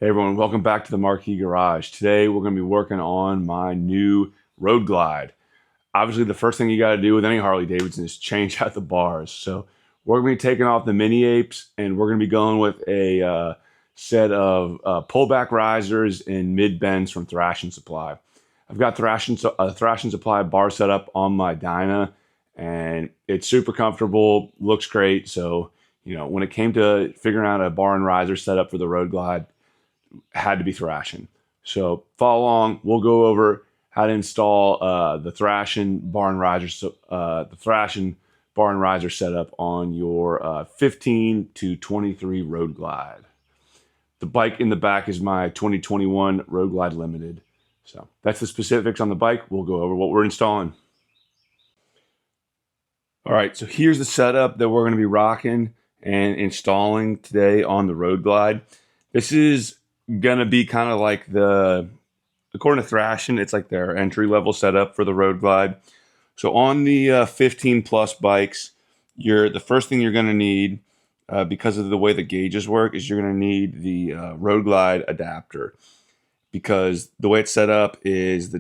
Hey everyone, welcome back to the Marquee Garage. Today we're going to be working on my new Road Glide. Obviously the first thing you got to do with any Harley-Davidson is change out the bars. So we're going to be taking off the mini apes and we're going to be going with a set of pullback risers and mid bends from Thrashin Supply. I've got Thrashin Supply bar set up on my Dyna and it's super comfortable, looks great. So, when it came to figuring out a bar and riser setup for the Road Glide, had to be Thrashin. So follow along. We'll go over how to install the Thrashin bar and riser setup on your 15 to 23 Road Glide. The bike in the back is my 2021 Road Glide Limited. So that's the specifics on the bike. We'll go over what we're installing. All right, so here's the setup that we're going to be rocking and installing today on the Road Glide. This is gonna be kind of like according to Thrashin, it's like their entry level setup for the Road Glide. So on the 15 plus bikes, the first thing you're gonna need, because of the way the gauges work, is you're gonna need the Road Glide adapter, because the way it's set up is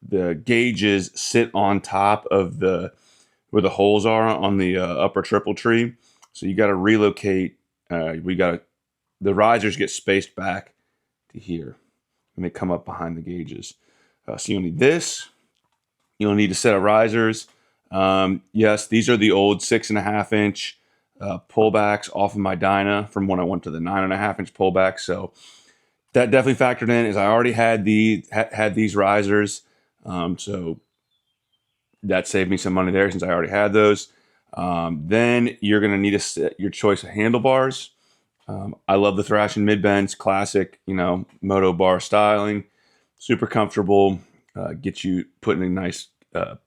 the gauges sit on top of where the holes are on the upper triple tree. So you got to relocate. The risers get spaced back to here and they come up behind the gauges. So you'll need this. You'll need a set of risers. Yes, these are the old 6.5 inch pullbacks off of my Dyna from when I went to the 9.5 inch pullback. So that definitely factored in, as I already had these risers. So that saved me some money there since I already had those. Then you're going to need your choice of handlebars. I love the Thrashin mid bends, classic, moto bar styling, super comfortable, get you put in a nice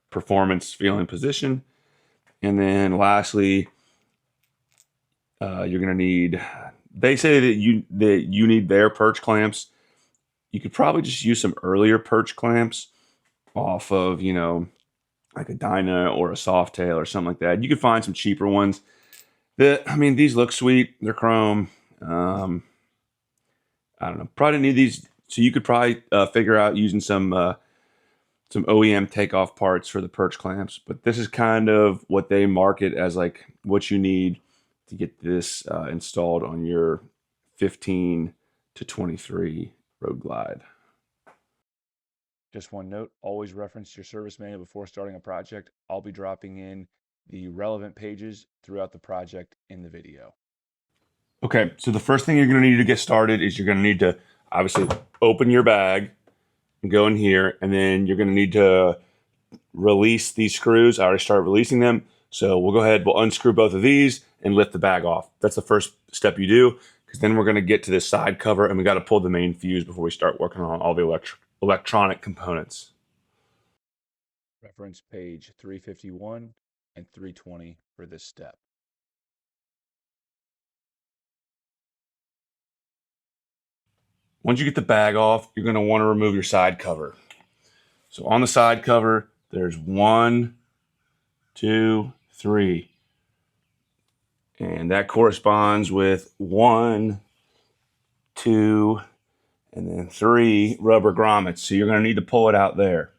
performance feeling position. And then lastly, you're going to need, they say that you need their Perch clamps. You could probably just use some earlier Perch clamps off of, like a Dyna or a Softail or something like that. You could find some cheaper ones. These look sweet. They're chrome. I don't know. Probably need these. So you could probably figure out using some OEM takeoff parts for the Perch clamps. But this is kind of what they market as like what you need to get this installed on your 15 to 23 Road Glide. Just one note, always reference your service manual before starting a project. I'll be dropping in the relevant pages throughout the project in the video. Okay, so the first thing you're going to need to get started is you're going to need to obviously open your bag and go in here, and then you're going to need to release these screws. I already started releasing them, so we'll go ahead, we'll unscrew both of these and lift the bag off. That's the first step you do, because then we're going to get to this side cover and we got to pull the main fuse before we start working on all the electronic components. Reference page 351 and 320 for this step. Once you get the bag off, you're going to want to remove your side cover. So on the side cover, there's 1, 2, 3. And that corresponds with 1, 2, and then 3 rubber grommets. So you're going to need to pull it out there.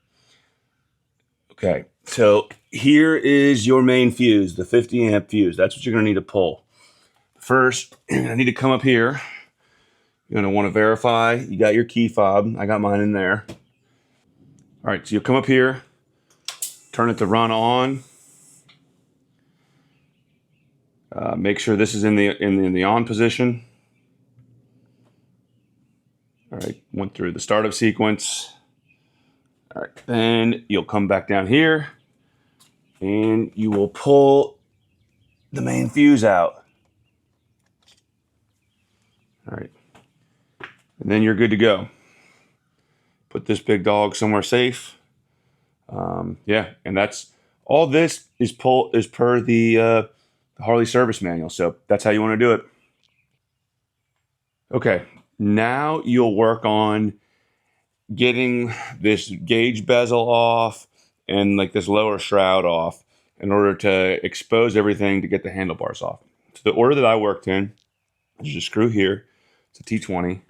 Okay, so here is your main fuse, the 50 amp fuse. That's what you're going to need to pull. First, you're going to need to come up here. You're going to want to verify you got your key fob. I got mine in there. All right, so you'll come up here, turn it to run on. Make sure this is in the on position. All right, went through the startup sequence. All right, then you'll come back down here and you will pull the main fuse out. All right, and then you're good to go. Put this big dog somewhere safe. Yeah, and that's all. This is per the Harley service manual, so that's how you want to do it. Okay, now you'll work on getting this gauge bezel off and like this lower shroud off in order to expose everything to get the handlebars off. So the order that I worked in is just screw here. It's a T20.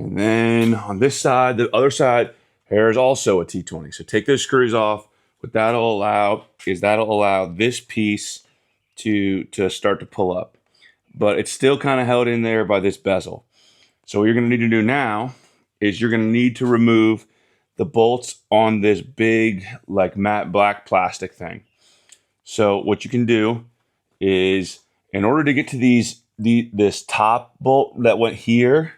And then on this side, the other side, here is also a T20. So take those screws off. What that'll allow is that'll allow this piece to start to pull up. But it's still kind of held in there by this bezel. So what you're going to need to do now is you're going to need to remove the bolts on this big, like, matte black plastic thing. So what you can do is, in order to get to this top bolt that went here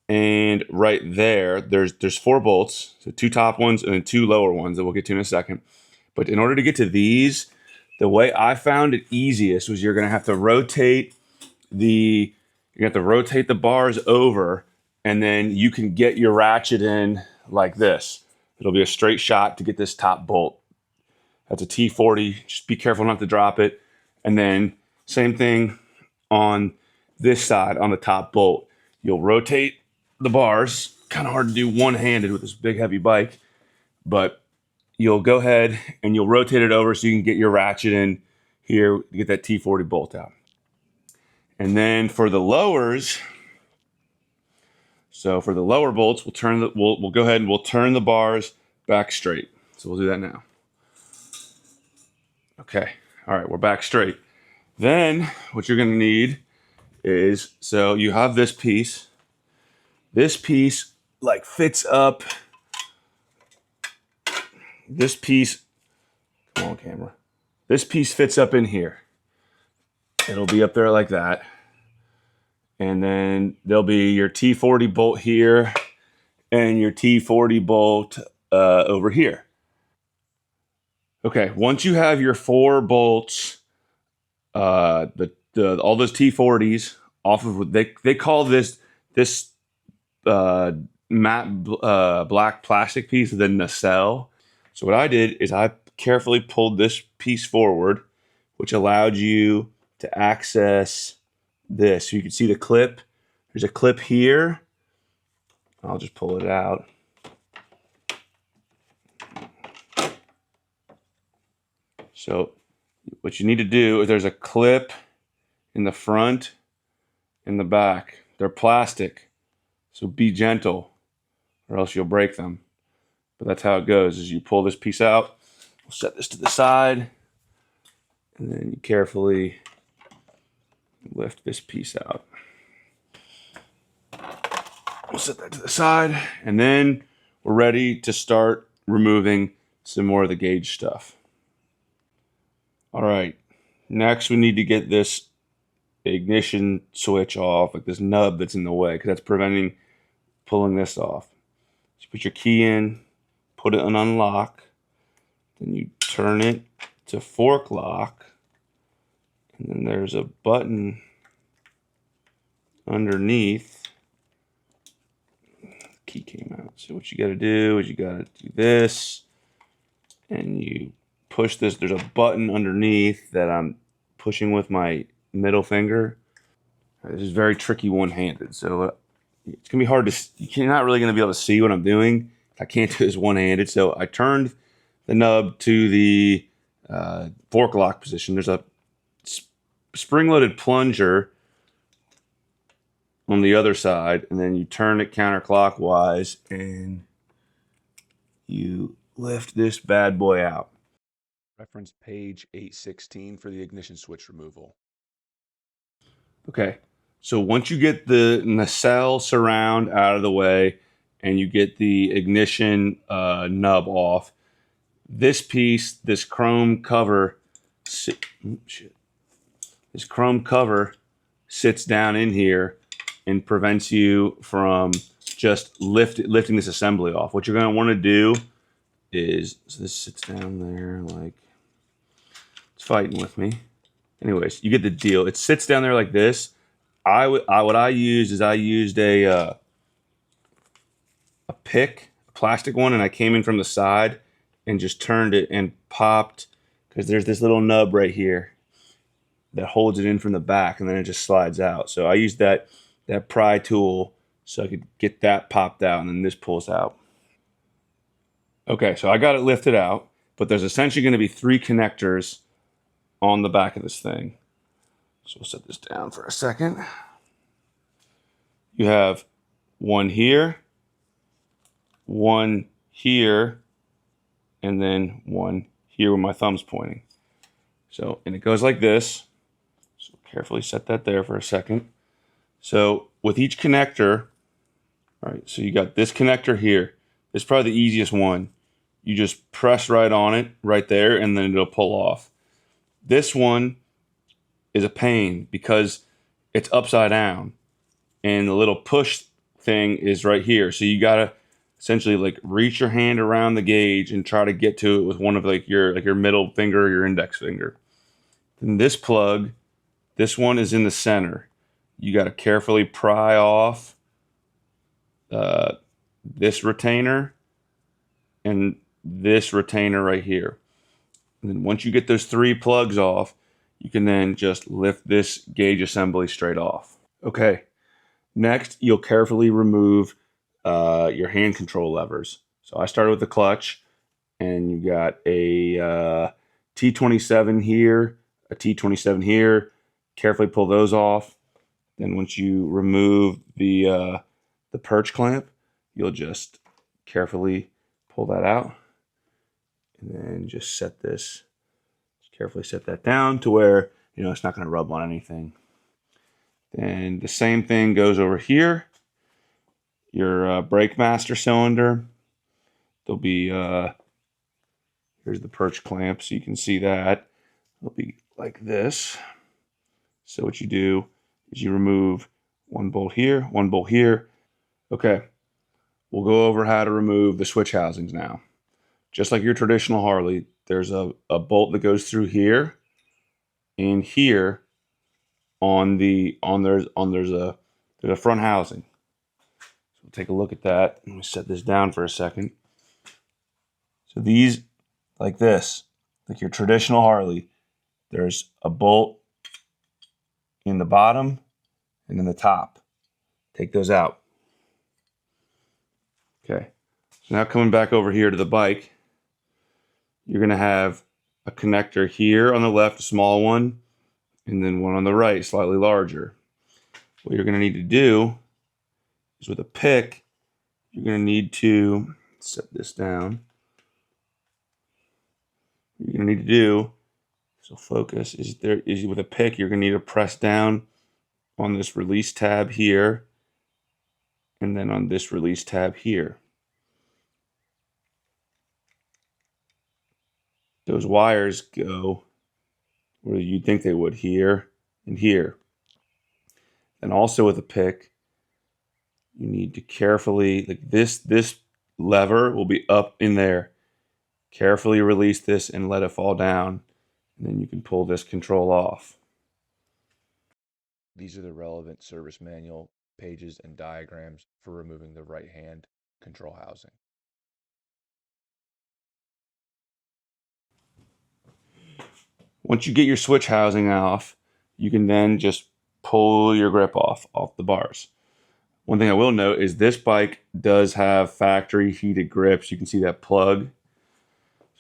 and right there, there's 4 bolts, so 2 top ones and then 2 lower ones that we'll get to in a second. But in order to get to these, the way I found it easiest was you're going to have to rotate the bars over, and then you can get your ratchet in like this. It'll be a straight shot to get this top bolt. That's a T40. Just be careful not to drop it. And then same thing on this side, on the top bolt. You'll rotate the bars. Kind of hard to do one-handed with this big heavy bike, but you'll go ahead and you'll rotate it over so you can get your ratchet in here to get that T40 bolt out. And then for the lowers, so for the lower bolts, we'll go ahead and we'll turn the bars back straight. So we'll do that now. Okay, all right, we're back straight. Then what you're gonna need is, so you have this piece. This piece like fits up. This piece, come on camera. This piece fits up in here. It'll be up there like that. And then there'll be your T40 bolt here and your T40 bolt over here. Okay, once you have your 4 bolts, all those T40s off of what they call this matte black plastic piece, the nacelle. So what I did is I carefully pulled this piece forward, which allowed you to access this. So you can see the clip. There's a clip here. I'll just pull it out. So what you need to do is there's a clip in the front and the back. They're plastic, so be gentle or else you'll break them. But that's how it goes, is you pull this piece out. We'll set this to the side, and then you carefully lift this piece out. We'll set that to the side, and then we're ready to start removing some more of the gauge stuff. All right, next we need to get this ignition switch off, like this nub that's in the way, because that's preventing pulling this off. So you put your key in, put it on unlock, then you turn it to fork lock, and then there's a button underneath. Key came out. So what you got to do is you got to do this, and you push this. There's a button underneath that I'm pushing with my middle finger. This is very tricky one-handed, so it's gonna be hard to. You're not really gonna be able to see what I'm doing. I can't do this one-handed, so I turned the nub to the fork lock position. There's a spring-loaded plunger on the other side, and then you turn it counterclockwise, and you lift this bad boy out. Reference page 816 for the ignition switch removal. Okay, so once you get the nacelle surround out of the way and you get the ignition nub off, this piece, this chrome cover, this chrome cover sits down in here and prevents you from just lifting this assembly off. What you're going to want to do is, so this sits down there like, it's fighting with me. Anyways, you get the deal. It sits down there like this. What I used a pick, a plastic one, and I came in from the side and just turned it and popped, because there's this little nub right here that holds it in from the back, and then it just slides out. So I used that pry tool so I could get that popped out, and then this pulls out. Okay, so I got it lifted out, but there's essentially going to be 3 connectors on the back of this thing. So we'll set this down for a second. You have one here, one here, and then one here where my thumb's pointing. So, and it goes like this. So carefully set that there for a second. So with each connector, all right, so you got this connector here. It's probably the easiest one. You just press right on it right there, and then it'll pull off. This one is a pain because it's upside down, and the little push thing is right here. So you gotta essentially like reach your hand around the gauge and try to get to it with one of like your middle finger or your index finger. Then this plug, this one is in the center. You got to carefully pry off this retainer and this retainer right here. And then once you get those three plugs off, you can then just lift this gauge assembly straight off. Okay, next you'll carefully remove your hand control levers. So I started with the clutch, and you got a T27 here, a T27 here. Carefully pull those off. Then once you remove the perch clamp, you'll just carefully pull that out, and then just set this, carefully set that down to where it's not going to rub on anything. Then the same thing goes over here. Your brake master cylinder. There'll be here's the perch clamp, so you can see that. It'll be like this. So what you do is you remove one bolt here, one bolt here. Okay, we'll go over how to remove the switch housings now. Just like your traditional Harley, there's a bolt that goes through here and here there's a front housing. So we'll take a look at that. Let me set this down for a second. So these, like this, like your traditional Harley, there's a bolt in the bottom and in the top. Take those out. Okay, so now coming back over here to the bike, you're going to have a connector here on the left, a small one, and then one on the right, slightly larger. What you're going to need to do is with a pick, you're going to need to set this down. What you're going to need to do, so focus, is with a pick, you're going to need to press down on this release tab here, and then on this release tab here. Those wires go where you'd think they would, here and here. And also with a pick, you need to carefully, like this lever will be up in there. Carefully release this and let it fall down. And then you can pull this control off. These are the relevant service manual pages and diagrams for removing the right hand control housing. Once you get your switch housing off, you can then just pull your grip off the bars. One thing I will note is this bike does have factory heated grips. You can see that plug.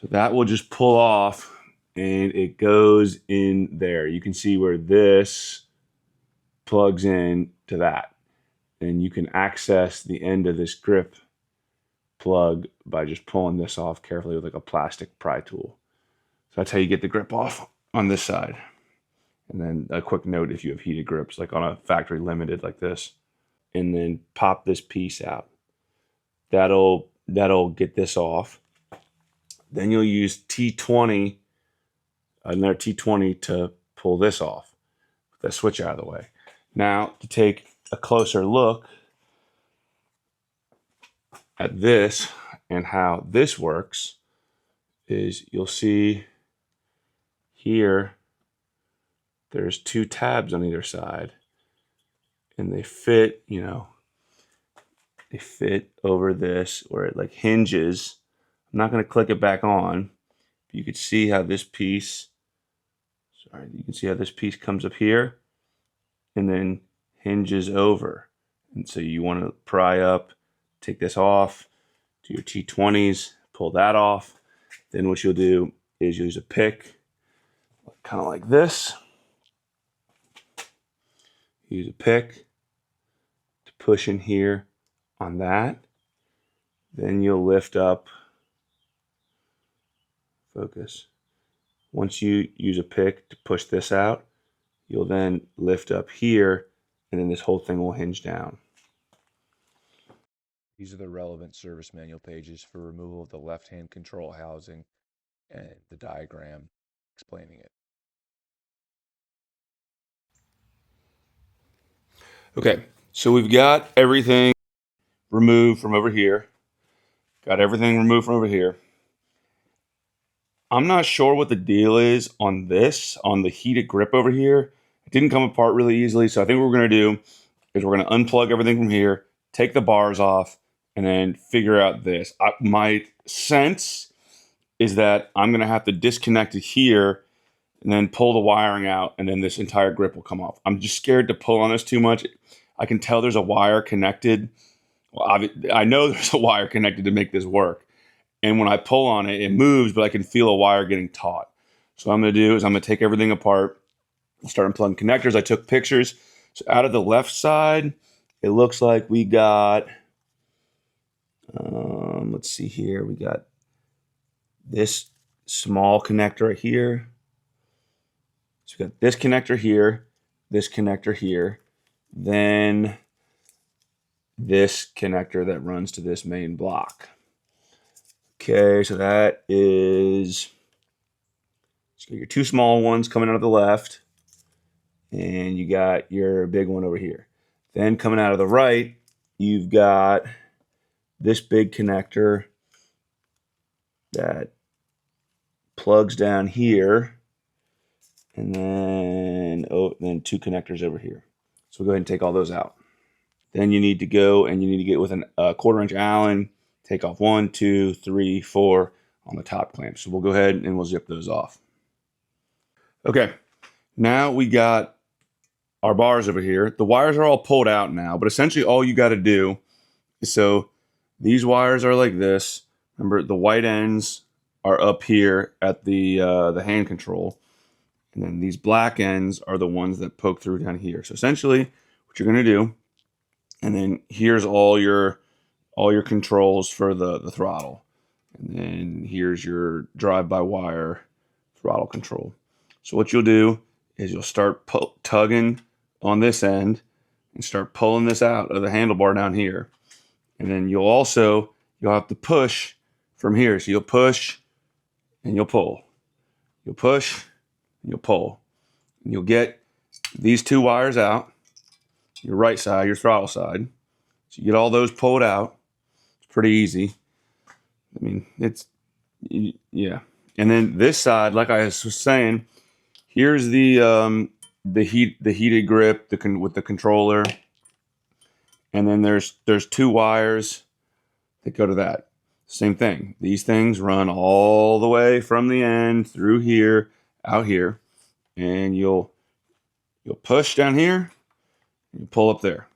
So that will just pull off and it goes in there. You can see where this plugs in to that. And you can access the end of this grip plug by just pulling this off carefully with like a plastic pry tool. So that's how you get the grip off on this side. And then a quick note, if you have heated grips, like on a factory limited like this, and then pop this piece out. That'll get this off. Then you'll use T20, another T20 to pull this off. Put that switch out of the way. Now, to take a closer look at this and how this works is you'll see here there's two tabs on either side, and they fit, they fit over this where it like hinges. I'm not going to click it back on. You could see how this piece, you can see how this piece comes up here and then hinges over. And so you want to pry up, take this off, do your T20s, pull that off. Then what you'll do is use a pick, kind of like this. Use a pick to push in here on that. Then you'll lift up, focus. Once you use a pick to push this out, you'll then lift up here, and then this whole thing will hinge down. These are the relevant service manual pages for removal of the left-hand control housing and the diagram explaining it. Okay, so we've got everything removed from over here. Got everything removed from over here. I'm not sure what the deal is on this, on the heated grip over here. It didn't come apart really easily, so I think what we're going to do is we're going to unplug everything from here, take the bars off, and then figure out this. My sense is that I'm going to have to disconnect it here and then pull the wiring out, and then this entire grip will come off. I'm just scared to pull on this too much. I can tell there's a wire connected. Well, I know there's a wire connected to make this work. And when I pull on it, it moves, but I can feel a wire getting taut. So what I'm going to do is I'm going to take everything apart. I'll start unplugging connectors. I took pictures. So out of the left side, it looks like we got, let's see here. We got this small connector right here. So we got this connector here, then this connector that runs to this main block. Okay, so that is, so your two small ones coming out of the left, and you got your big one over here. Then coming out of the right, you've got this big connector that plugs down here, and then two connectors over here. So we'll go ahead and take all those out. Then you need to go and you need to get with a 1/4-inch Allen, take off 1, 2, 3, 4 on the top clamp. So we'll go ahead and we'll zip those off. Okay, now we got our bars over here. The wires are all pulled out now, but essentially all you got to do is, so these wires are like this. Remember, the white ends are up here at the hand control, and then these black ends are the ones that poke through down here. So essentially, what you're going to do, and then here's all your controls for the throttle, and then here's your drive-by-wire throttle control. So what you'll do is you'll start tugging on this end and start pulling this out of the handlebar down here. And then you'll have to push from here. So you'll push and you'll pull. You'll push and you'll pull. And you'll get these two wires out, your right side, your throttle side. So you get all those pulled out. It's pretty easy. I mean, yeah. And then this side, like I was saying, here's the heated grip with the controller, and then there's two wires that go to that. Same thing. These things run all the way from the end through here, out here, and you'll push down here, and you pull up there,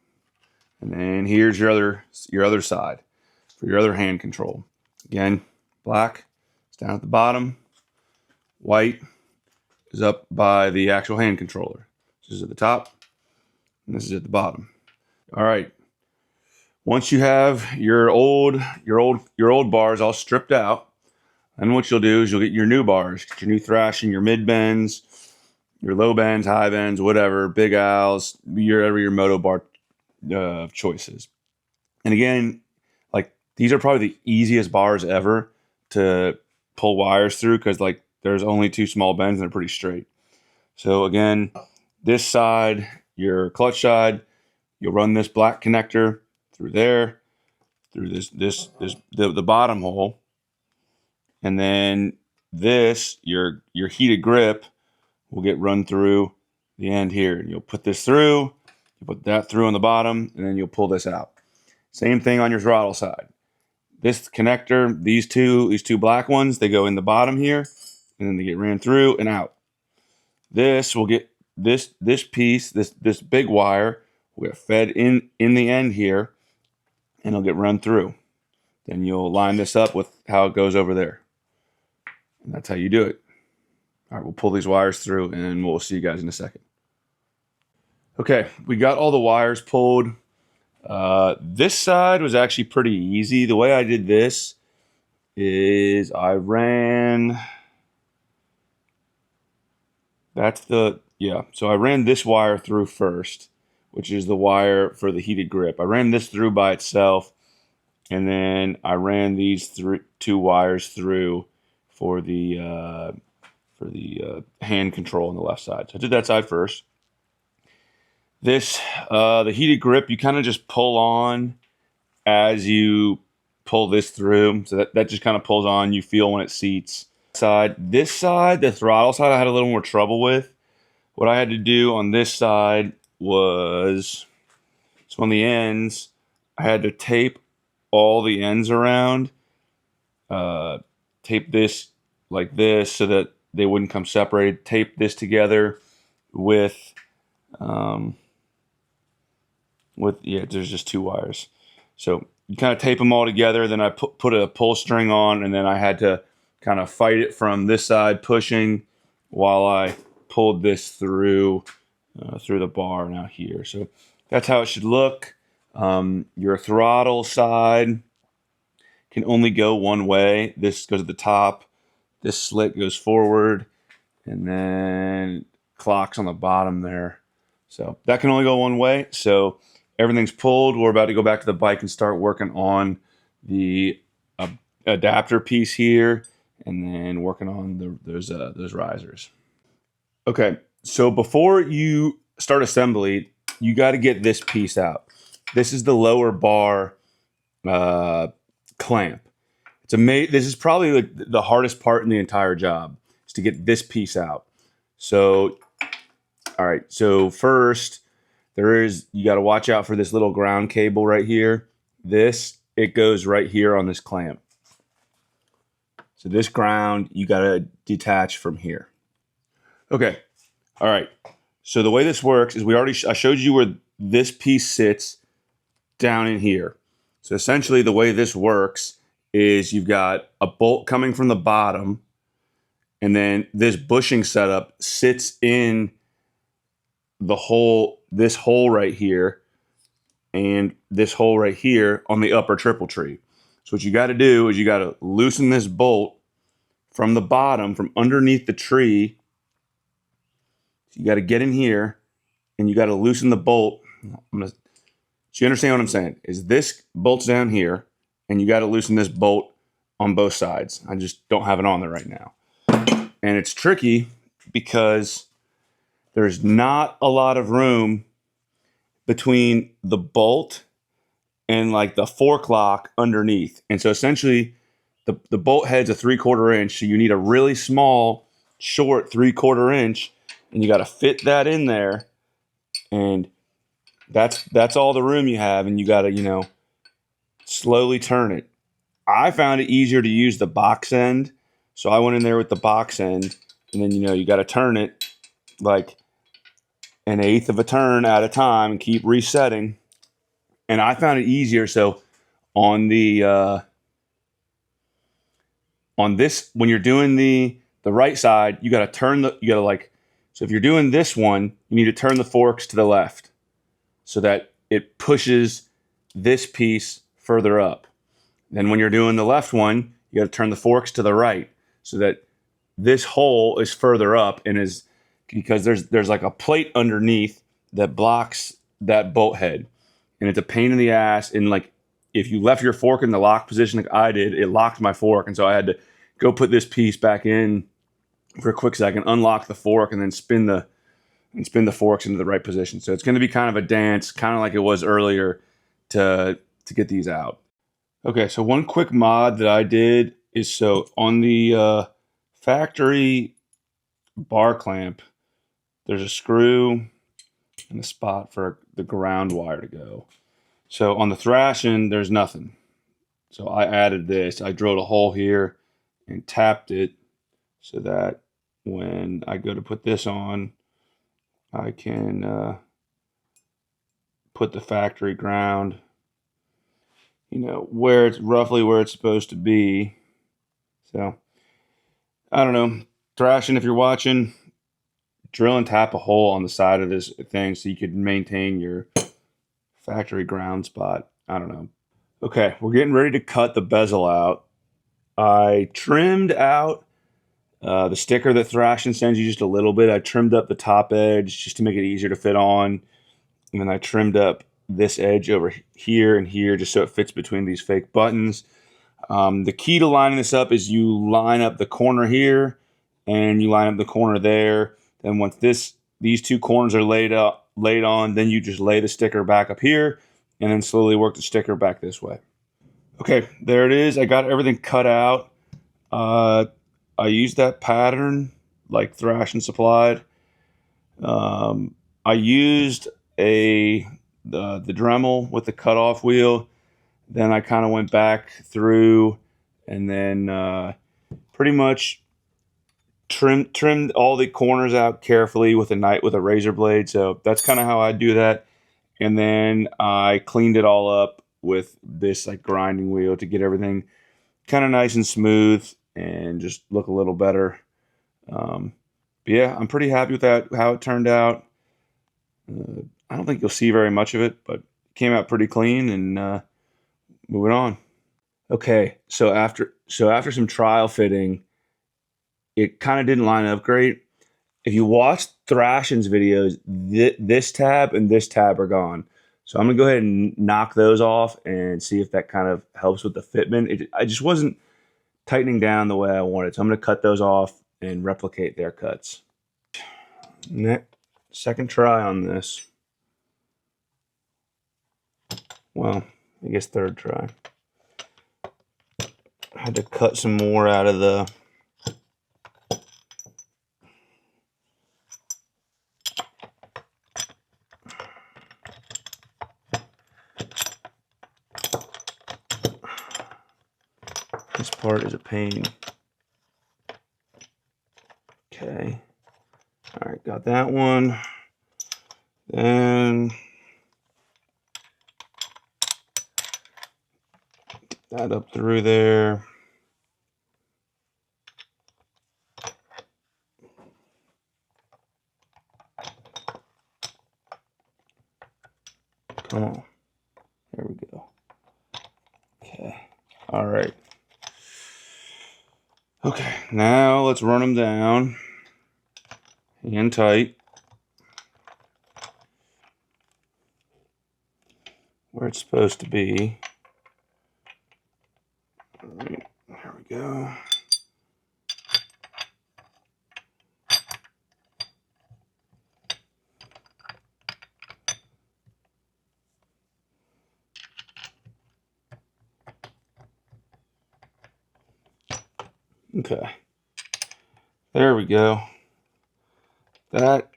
and then here's your other side for your other hand control. Again, black is down at the bottom, white is up by the actual hand controller. This is at the top, and this is at the bottom. All right. Once you have your old bars all stripped out, and what you'll do is you'll get your new bars, get your new Thrashin, your mid bends, your low bends, high bends, whatever, Big Al's, your moto bar choices. And again, like, these are probably the easiest bars ever to pull wires through, because like there's only two small bends and they're pretty straight. So again, this side, your clutch side, you'll run this black connector through there, through the bottom hole, and then this, your heated grip, will get run through the end here. And you'll put this through, you put that through on the bottom, and then you'll pull this out. Same thing on your throttle side. This connector, these two black ones, they go in the bottom here, and then they get ran through and out. This will get this piece, this big wire will get fed in the end here, and it'll get run through. Then you'll line this up with how it goes over there. And that's how you do it. All right, we'll pull these wires through, and we'll see you guys in a second. Okay, we got all the wires pulled This side was actually pretty easy. The way I did this is so I ran this wire through first, which is the wire for the heated grip. I ran this through by itself, and then I ran these two wires through for the hand control on the left side. So I did that side first. The heated grip, you kind of just pull on as you pull this through. So that just kind of pulls on. You feel when it seats. This side, the throttle side, I had a little more trouble with. What I had to do on this side was, so on the ends, I had to tape all the ends around. Tape this like this so that they wouldn't come separated. Tape this together with there's just two wires. So you kind of tape them all together. Then I put a pull string on, and then I had to kind of fight it from this side, pushing while I pulled this through the bar and out here. So that's how it should look. Your throttle side can only go one way. This goes at the top. This slit goes forward, and then clock's on the bottom there. So that can only go one way. So everything's pulled. We're about to go back to the bike and start working on the adapter piece here, and then working on those risers. Okay, so before you start assembly, you got to get this piece out. This is the lower bar clamp. This is probably the hardest part in the entire job, is to get this piece out. So, all right. So first, you got to watch out for this little ground cable right here. It goes right here on this clamp. So this ground, you got to detach from here. Okay. All right. So the way this works is I showed you where this piece sits down in here. So essentially the way this works is you've got a bolt coming from the bottom, and then this bushing setup sits in this hole right here, and this hole right here on the upper triple tree. So what you got to do is you got to loosen this bolt from the bottom, from underneath the tree. You got to get in here, and you got to loosen the bolt. So you understand what I'm saying? Is this bolt's down here, and you got to loosen this bolt on both sides. I just don't have it on there right now. And it's tricky because there's not a lot of room between the bolt and like the fork lock underneath. And so essentially the bolt head's a 3/4 inch. So you need a really small, short 3/4 inch, and you got to fit that in there. And that's all the room you have. And you got to, slowly turn it. I found it easier to use the box end. So I went in there with the box end, and then, you got to turn it like 1/8 of a turn at a time and keep resetting. And I found it easier. So on this, when you're doing the right side, you got to so if you're doing this one, you need to turn the forks to the left so that it pushes this piece further up. Then when you're doing the left one, you got to turn the forks to the right so that this hole is further up, and because there's like a plate underneath that blocks that bolt head, and it's a pain in the ass. And like, if you left your fork in the lock position like I did, it locked my fork, and so I had to go put this piece back in for a quick second, unlock the fork, and then spin the forks into the right position. So it's going to be kind of a dance, kind of like it was earlier, to get these out. Okay, so one quick mod that I did is, so on the factory bar clamp, there's a screw and a spot for the ground wire to go. So on the Thrashin, there's nothing. So I added this. I drilled a hole here and tapped it so that when I go to put this on, I can put the factory ground, where it's roughly where it's supposed to be. So I don't know. Thrashin, if you're watching, drill and tap a hole on the side of this thing so you could maintain your factory ground spot. I don't know. Okay, we're getting ready to cut the bezel out. I trimmed out the sticker that Thrashin sends you just a little bit. I trimmed up the top edge just to make it easier to fit on. And then I trimmed up this edge over here and here just so it fits between these fake buttons. The key to lining this up is you line up the corner here and you line up the corner there. Then once these two corners are laid on, then you just lay the sticker back up here and then slowly work the sticker back this way. Okay, there it is. I got everything cut out. I used that pattern like Thrashin supplied. I used the Dremel with the cutoff wheel. Then I kind of went back through and then pretty much trimmed all the corners out carefully with a razor blade. So that's kind of how I do that. And then I cleaned it all up with this like grinding wheel to get everything kind of nice and smooth and just look a little better. But yeah, I'm pretty happy with that, how it turned out. I don't think you'll see very much of it, but it came out pretty clean. And moving on. Okay, so after some trial fitting, it kind of didn't line up great. If you watch Thrashin's videos, this tab and this tab are gone. So I'm gonna go ahead and knock those off and see if that kind of helps with the fitment. I just wasn't tightening down the way I wanted. So I'm gonna cut those off and replicate their cuts. Second try on this. Well, I guess third try. I had to cut some more out of this part is a pain. Okay. All right, got that one. Then that up through there. Come on. There we go. Okay. All right. Okay, now let's run them down. Hand tight. Where it's supposed to be. All right, there we go. Okay, there we go. That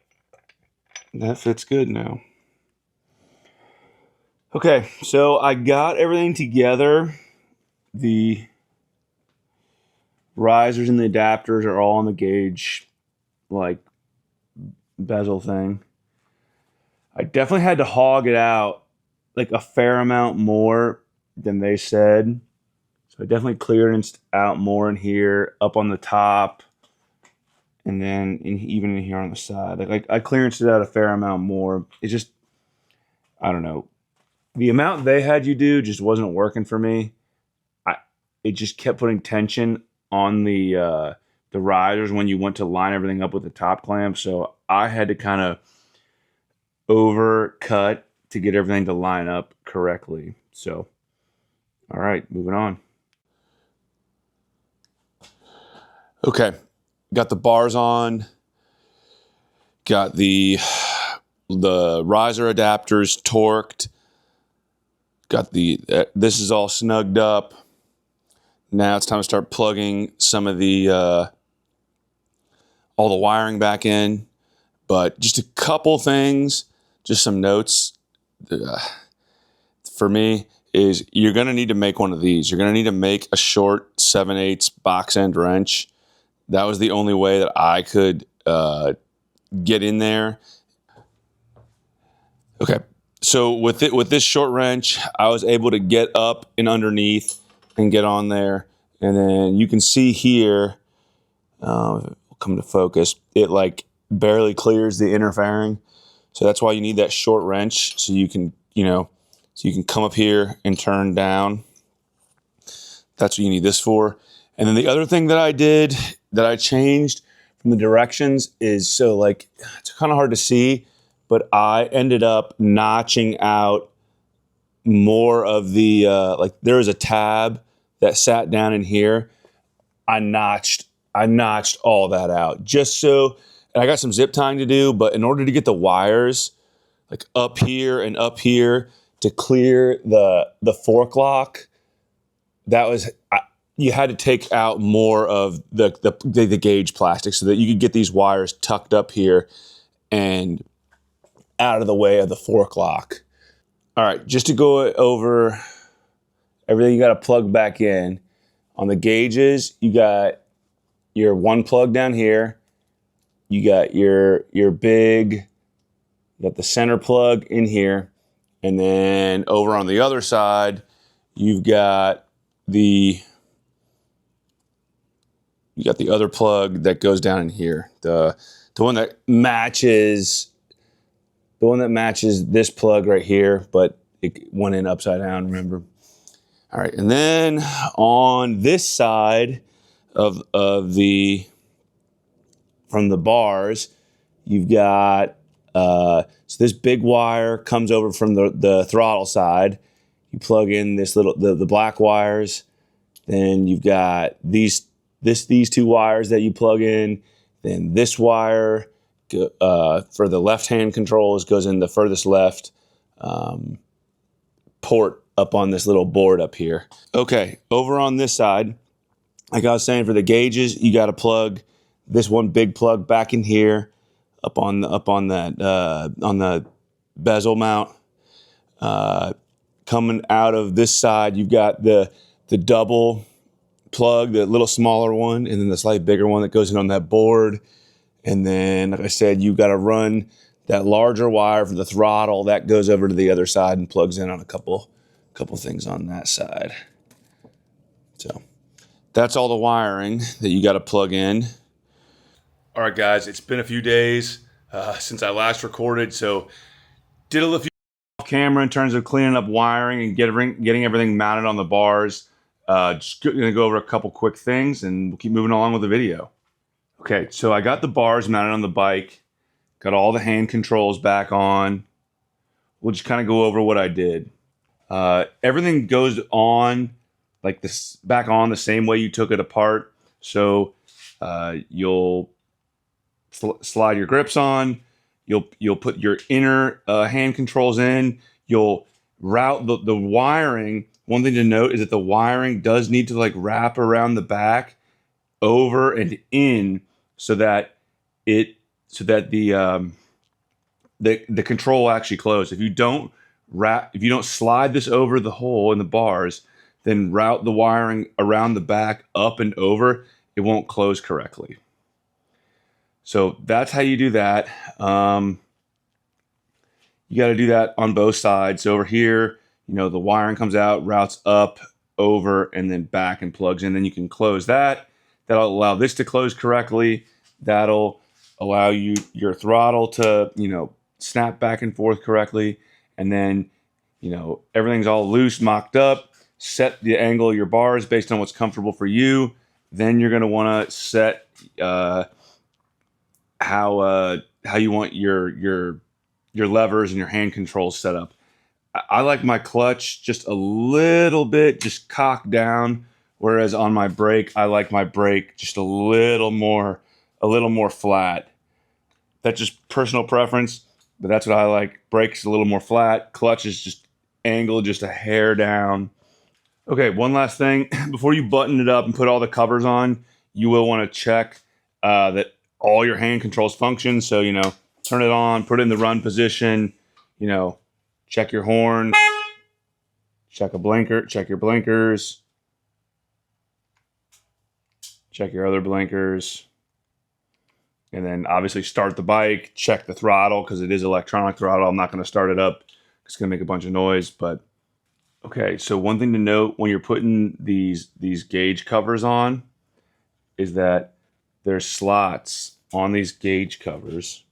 fits good now. Okay, so I got everything together. The risers and the adapters are all on the gauge, like bezel thing. I definitely had to hog it out like a fair amount more than they said. So I definitely clearanced out more in here, up on the top, and then even in here on the side. Like I clearanced it out a fair amount more. It's just, I don't know. The amount they had you do just wasn't working for me. It just kept putting tension on the risers when you went to line everything up with the top clamp. So I had to kind of overcut to get everything to line up correctly. So, all right, moving on. Okay, got the bars on, got the riser adapters torqued, got this is all snugged up. Now it's time to start plugging some of all the wiring back in. But just a couple things, just some notes for me is you're going to need to make one of these. You're going to need to make a short 7/8 box end wrench. That was the only way that I could get in there. Okay, so with this short wrench, I was able to get up and underneath and get on there. And then you can see here, it'll come to focus, it like barely clears the inner fairing. So that's why you need that short wrench so you can, So you can come up here and turn down. That's what you need this for. And then the other thing that I did, that I changed from the directions is, so like, it's kind of hard to see, but I ended up notching out more of the, like there was a tab that sat down in here. I notched all that out just so, and I got some zip tying to do, but in order to get the wires like up here and up here to clear the fork lock, that was, you had to take out more of the gauge plastic so that you could get these wires tucked up here and out of the way of the fork lock. All right, just to go over everything you got to plug back in. On the gauges, you got your one plug down here. You got your big, you got the center plug in here. And then over on the other side, you've got the other plug that goes down in here. The one that matches this plug right here, but it went in upside down, remember? All right, and then on this side of the, from the bars, you've got, so this big wire comes over from the throttle side. You plug in this little, the black wires. Then you've got these two wires that you plug in. Then this wire for the left-hand controls goes in the furthest left port up on this little board up here. Okay, over on this side, like I was saying, for the gauges, you got to plug this one big plug back in here, up on the bezel mount. Coming out of this side, you've got the double plug, the little smaller one, and then the slightly bigger one that goes in on that board. And then, like I said, you've got to run that larger wire for the throttle that goes over to the other side and plugs in on a couple things on that side. So that's all the wiring that you got to plug in. All right, guys, it's been a few days since I last recorded, so did a few off camera in terms of cleaning up wiring and getting everything mounted on the bars. Just gonna go over a couple quick things and we'll keep moving along with the video. Okay, so I got the bars mounted on the bike, got all the hand controls back on. We'll just kind of go over what I did. Everything goes on like this, back on the same way you took it apart. So you'll slide your grips on. You'll put your inner hand controls in. You'll route the wiring. One thing to note is that the wiring does need to like wrap around the back, over and in, so that the control actually closes. If you don't slide this over the hole in the bars, then route the wiring around the back up and over, it won't close correctly. So that's how you do that. You got to do that on both sides. So over here, the wiring comes out, routes up, over, and then back and plugs in. Then you can close that. That'll allow this to close correctly. That'll allow your throttle to, snap back and forth correctly. And then, everything's all loose, mocked up. Set the angle of your bars based on what's comfortable for you. Then you're going to want to set how you want your levers and your hand controls set up. I like my clutch just a little bit just cocked down, whereas on my brake, I like my brake just a little more flat. That's just personal preference, but that's what I like. Brake's a little more flat. Clutch is just angled just a hair down. Okay, one last thing. Before you button it up and put all the covers on, you will want to check that all your hand controls function. So, turn it on, put it in the run position, check your horn, check your blinkers, check your other blinkers, and then obviously start the bike, check the throttle because it is electronic throttle. I'm not going to start it up. It's going to make a bunch of noise, but okay. So one thing to note when you're putting these gauge covers on is that there's slots on these gauge covers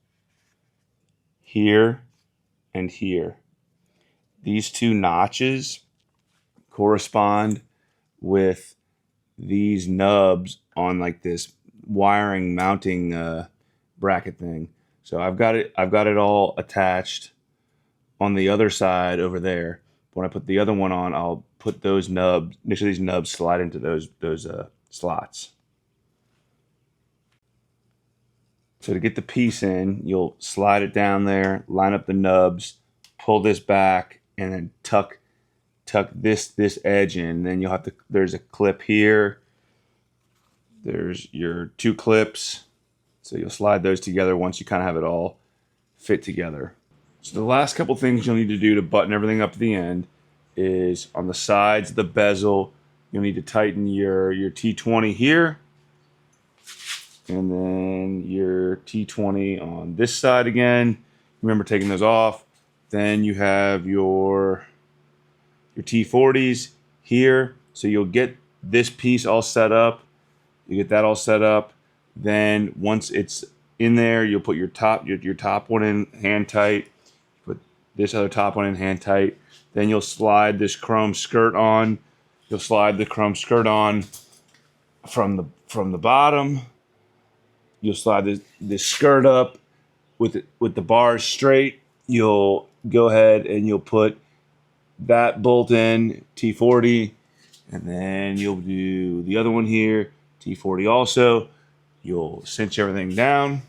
here and here. these two notches correspond with these nubs on like this wiring mounting bracket thing. So I've got it all attached on the other side over there. When I put the other one on, I'll put those nubs, make sure these nubs slide into those slots. So to get the piece in, you'll slide it down there, line up the nubs, pull this back, and then tuck this edge in. Then you'll have to, there's a clip here. There's your two clips. So you'll slide those together once you kind of have it all fit together. So the last couple things you'll need to do to button everything up to the end is on the sides of the bezel, you'll need to tighten your T20 here. And then your T20 on this side again. Remember taking those off. Then you have your T40s here. So you'll get this piece all set up. You get that all set up. Then once it's in there, you'll put your top one in hand tight. Put this other top one in hand tight. Then you'll slide this chrome skirt on. You'll slide the chrome skirt on from the bottom. You'll slide this skirt up with the bars straight. You'll go ahead and you'll put that bolt in, T40, and then you'll do the other one here, T40 also. You'll cinch everything down.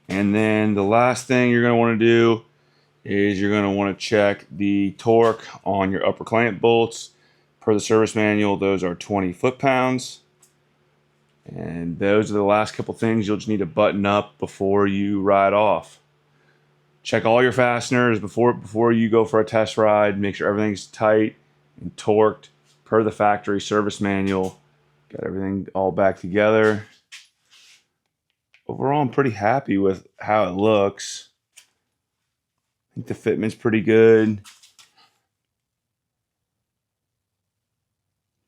And then the last thing you're going to want to do is you're going to want to check the torque on your upper clamp bolts. Per the service manual, those are 20 foot-pounds. And those are the last couple things you'll just need to button up before you ride off. Check all your fasteners before you go for a test ride. Make sure everything's tight and torqued per the factory service manual. Got everything all back together. Overall, I'm pretty happy with how it looks. I think the fitment's pretty good.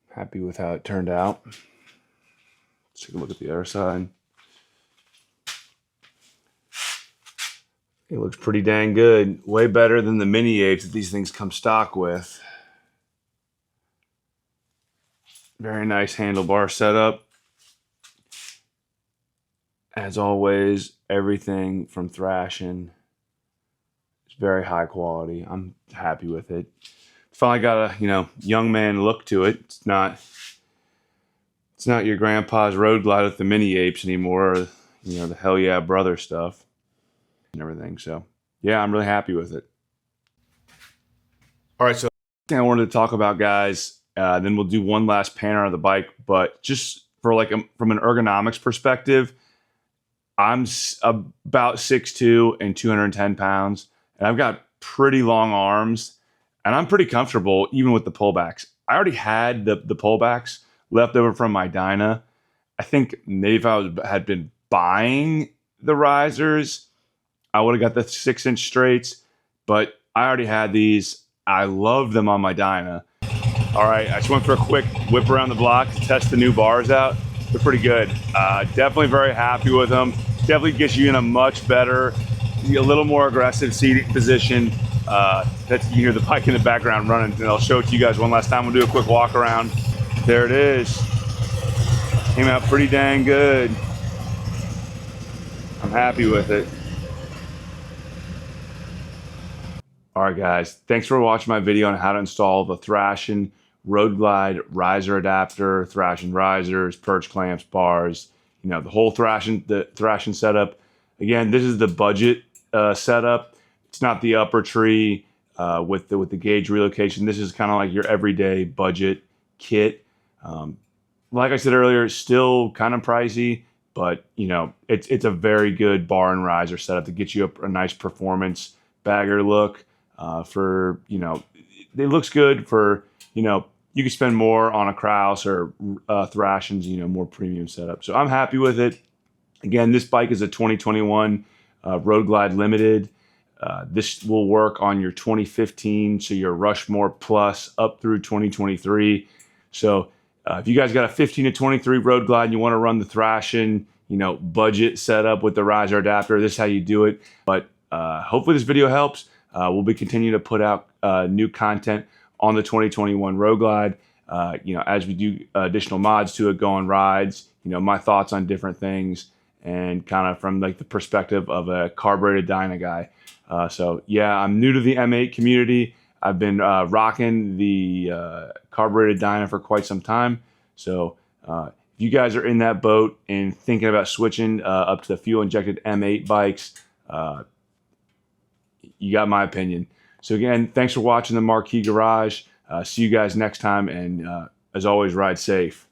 Happy with how it turned out. Let's take a look at the other side. It looks pretty dang good. Way better than the mini apes that these things come stock with. Very nice handlebar setup. As always, everything from Thrashin is very high quality. I'm happy with it. Finally got a young man look to it. It's not your grandpa's Road Glide with the mini apes anymore, or the Hell Yeah Brother stuff and everything. So yeah, I'm really happy with it. All right, so I wanted to talk about, guys. Then we'll do one last pan around the bike, but just for from an ergonomics perspective, I'm about 6'2" and 210 pounds, and I've got pretty long arms, and I'm pretty comfortable even with the pullbacks. I already had the pullbacks left over from my Dyna. I think maybe if I had been buying the risers, I would have got the 6-inch straights, but I already had these. I love them on my Dyna. All right, I just went for a quick whip around the block to test the new bars out. They're pretty good. Definitely very happy with them. Definitely gets you in a much better, a little more aggressive seating position. You hear the bike in the background running, and I'll show it to you guys one last time. We'll do a quick walk around. There it is. Came out pretty dang good. I'm happy with it. All right, guys. Thanks for watching my video on how to install the Thrashin Road Glide riser adapter, Thrashin risers, Perch Clamps, bars, the whole Thrashin setup. Again, this is the budget setup. It's not the upper tree with the gauge relocation. This is kind of like your everyday budget kit. Like I said earlier, it's still kind of pricey, but it's a very good bar and riser setup to get you a nice performance bagger look. It looks good for you can spend more on a Kraus or Thrashin's more premium setup. So I'm happy with it. Again, this bike is a 2021 Road Glide Limited. This will work on your 2015, so your Rushmore Plus up through 2023. So if you guys got a 15 to 23 Road Glide and you want to run the Thrashin, budget setup with the riser adapter, this is how you do it. But hopefully this video helps. We'll be continuing to put out new content on the 2021 Road Glide. As we do additional mods to it, go on rides, my thoughts on different things, and kind of from like the perspective of a carbureted dyna guy. So yeah, I'm new to the M8 community. I've been rocking the carbureted dyna for quite some time. So if you guys are in that boat and thinking about switching up to the fuel injected M8 bikes, you got my opinion. So again, thanks for watching the Marquee Garage. See you guys next time, and as always, ride safe.